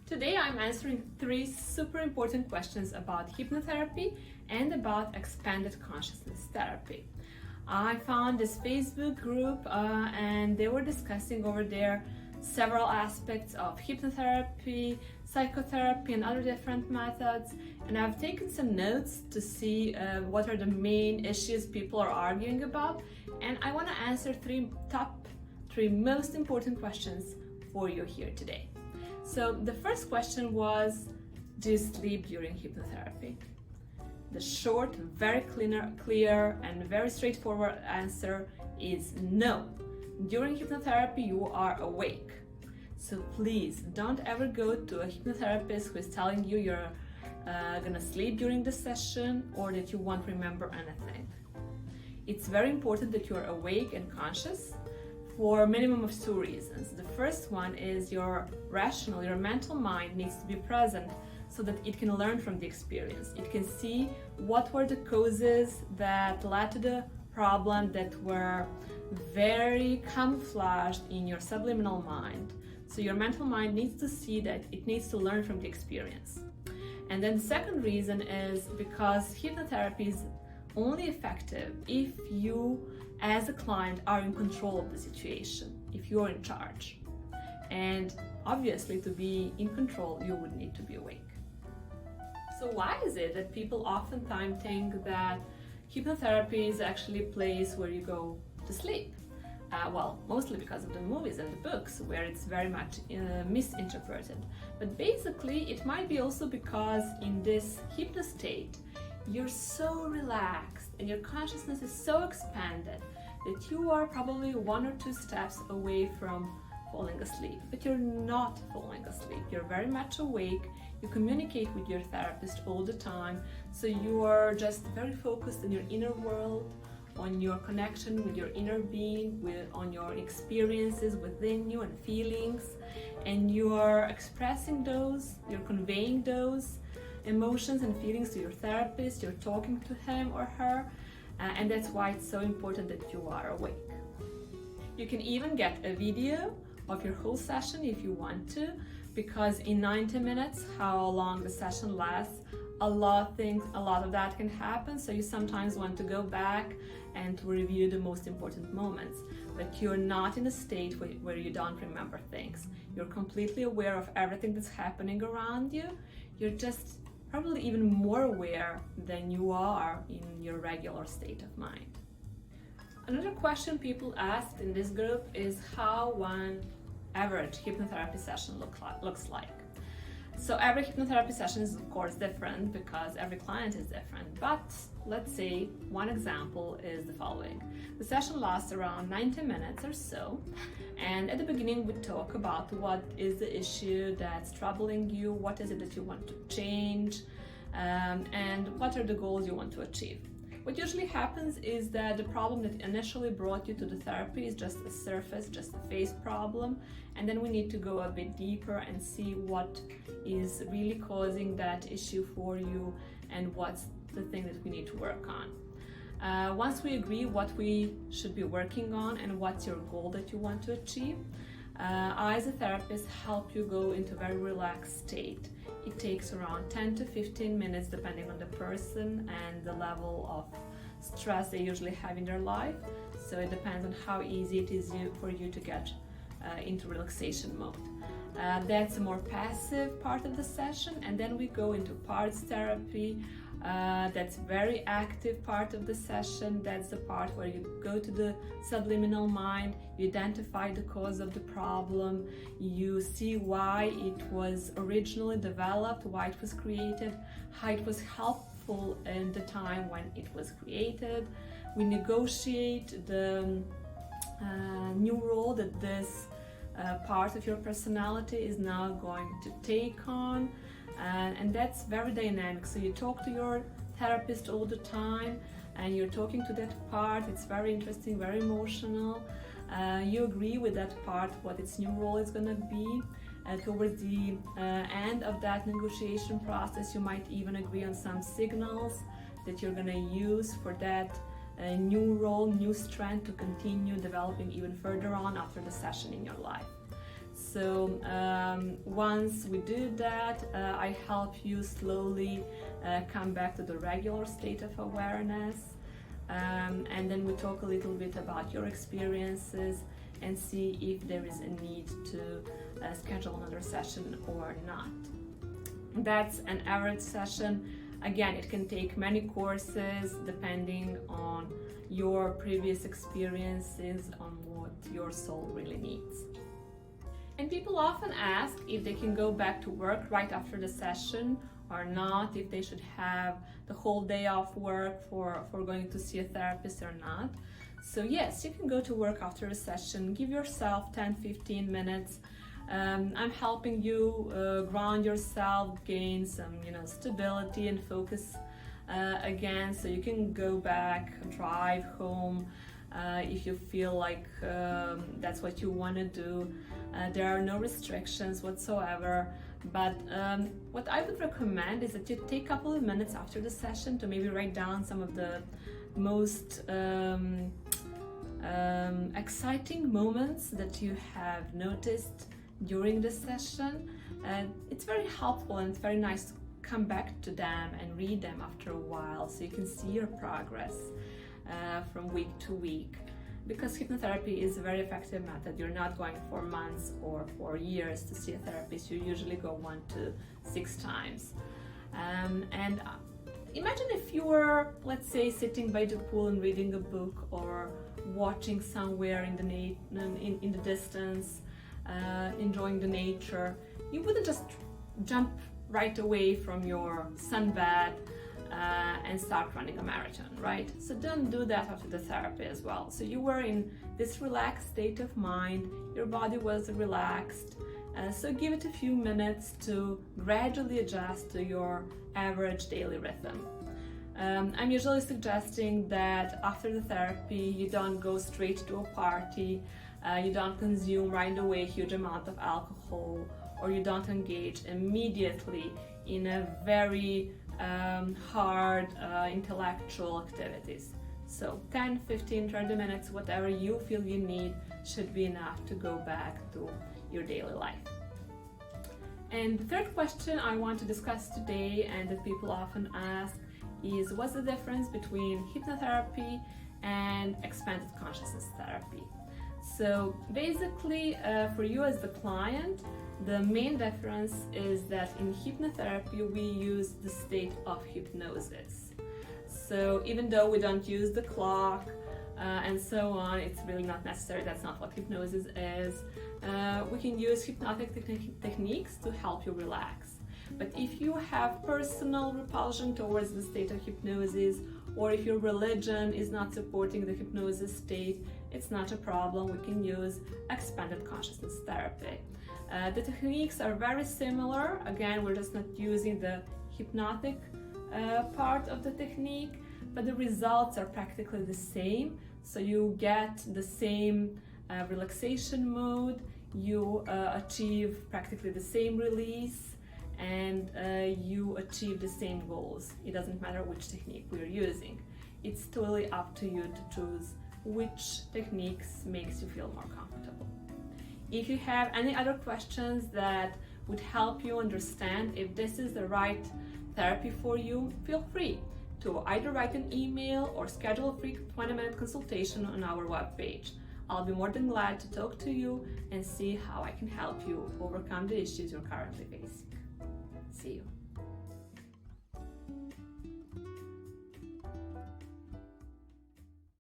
Today I'm answering 3 super important questions about hypnotherapy and about expanded consciousness therapy. I found this Facebook group and they were discussing over there several aspects of hypnotherapy, psychotherapy and other different methods, and I've taken some notes to see what are the main issues people are arguing about, and I want to answer top three most important questions for you here today. So the first question was, do you sleep during hypnotherapy? The short, very clear and very straightforward answer is no. During hypnotherapy, you are awake. So please don't ever go to a hypnotherapist who is telling you you're gonna sleep during the session or that you won't remember anything. It's very important that you are awake and conscious for a minimum of 2 reasons. The first one is your mental mind needs to be present so that it can learn from the experience. It can see what were the causes that led to the problem that were very camouflaged in your subliminal mind. So your mental mind needs to see that, it needs to learn from the experience. And then the second reason is because hypnotherapy is only effective if you as a client are in control of the situation, if you're in charge. And obviously to be in control, you would need to be awake. So why is it that people oftentimes think that hypnotherapy is actually a place where you go to sleep? Well, mostly because of the movies and the books, where it's very much misinterpreted. But basically, it might be also because in this hypno state, you're so relaxed and your consciousness is so expanded that you are probably 1 or 2 steps away from falling asleep. But you're not falling asleep. You're very much awake. You communicate with your therapist all the time. So you are just very focused on your inner world, on your connection with your inner being, on your experiences within you and feelings. And you are expressing those, you're conveying those emotions and feelings to your therapist, you're talking to him or her, and that's why it's so important that you are awake. You can even get a video of your whole session if you want to, because in 90 minutes, how long the session lasts, a lot of that can happen, so you sometimes want to go back and to review the most important moments. But you're not in a state where you don't remember things. You're completely aware of everything that's happening around you. You're just probably even more aware than you are in your regular state of mind. Another question people asked in this group is how one average hypnotherapy session looks like. So every hypnotherapy session is of course different because every client is different, but let's say one example is the following. The session lasts around 90 minutes or so, and at the beginning we talk about what is the issue that's troubling you, what is it that you want to change, and what are the goals you want to achieve. What usually happens is that the problem that initially brought you to the therapy is just a surface, just a face problem, and then we need to go a bit deeper and see what is really causing that issue for you and what's the thing that we need to work on. Once we agree what we should be working on and what's your goal that you want to achieve, I as a therapist help you go into a very relaxed state. It takes around 10 to 15 minutes depending on the person and the level of stress they usually have in their life. So it depends on how easy it is for you to get into relaxation mode. That's a more passive part of the session, and then we go into parts therapy. That's very active part of the session. That's the part where you go to the subliminal mind, you identify the cause of the problem, you see why it was originally developed, why it was created, how it was helpful in the time when it was created. We negotiate the new role that this part of your personality is now going to take on. And that's very dynamic. So you talk to your therapist all the time and you're talking to that part. It's very interesting, very emotional. You agree with that part what its new role is going to be. Towards the end of that negotiation process, you might even agree on some signals that you're going to use for that new role, new strength to continue developing even further on after the session in your life. So once we do that, I help you slowly come back to the regular state of awareness, and then we talk a little bit about your experiences and see if there is a need to schedule another session or not. That's an average session. Again, it can take many courses depending on your previous experiences, on what your soul really needs. And people often ask if they can go back to work right after the session or not, if they should have the whole day off work for going to see a therapist or not. So yes, you can go to work after a session. Give yourself 10-15 minutes. I'm helping you ground yourself, gain some stability and focus again, so you can go back, drive home if you feel like that's what you want to do. There are no restrictions whatsoever, but what I would recommend is that you take a couple of minutes after the session to maybe write down some of the most exciting moments that you have noticed during the session. And it's very helpful and it's very nice to come back to them and read them after a while, so you can see your progress from week to week. Because hypnotherapy is a very effective method, you're not going for months or for years to see a therapist. You usually go 1 to 6 times. And imagine if you were, let's say, sitting by the pool and reading a book, or watching somewhere in the distance, enjoying the nature. You wouldn't just jump right away from your sunbath and start running a marathon, right? So don't do that after the therapy as well. So you were in this relaxed state of mind, your body was relaxed, so give it a few minutes to gradually adjust to your average daily rhythm. I'm usually suggesting that after the therapy you don't go straight to a party, you don't consume right away a huge amount of alcohol, or you don't engage immediately in a very hard intellectual activities. So 10, 15, 20 minutes, whatever you feel you need, should be enough to go back to your daily life. And the third question I want to discuss today, and that people often ask, is what's the difference between hypnotherapy and expanded consciousness therapy? So basically, for you as the client, the main difference is that in hypnotherapy we use the state of hypnosis. So even though we don't use the clock and so on, it's really not necessary. That's not what hypnosis is. We can use hypnotic techniques to help you relax. But if you have personal repulsion towards the state of hypnosis, or if your religion is not supporting the hypnosis state, it's not a problem. We can use expanded consciousness therapy. The techniques are very similar. Again, we're just not using the hypnotic part of the technique, but the results are practically the same. So you get the same relaxation mode, you achieve practically the same release, and you achieve the same goals. It doesn't matter which technique we're using. It's totally up to you to choose which techniques makes you feel more comfortable. If you have any other questions that would help you understand if this is the right therapy for you, feel free to either write an email or schedule a free 20-minute consultation on our webpage. I'll be more than glad to talk to you and see how I can help you overcome the issues you're currently facing. See you.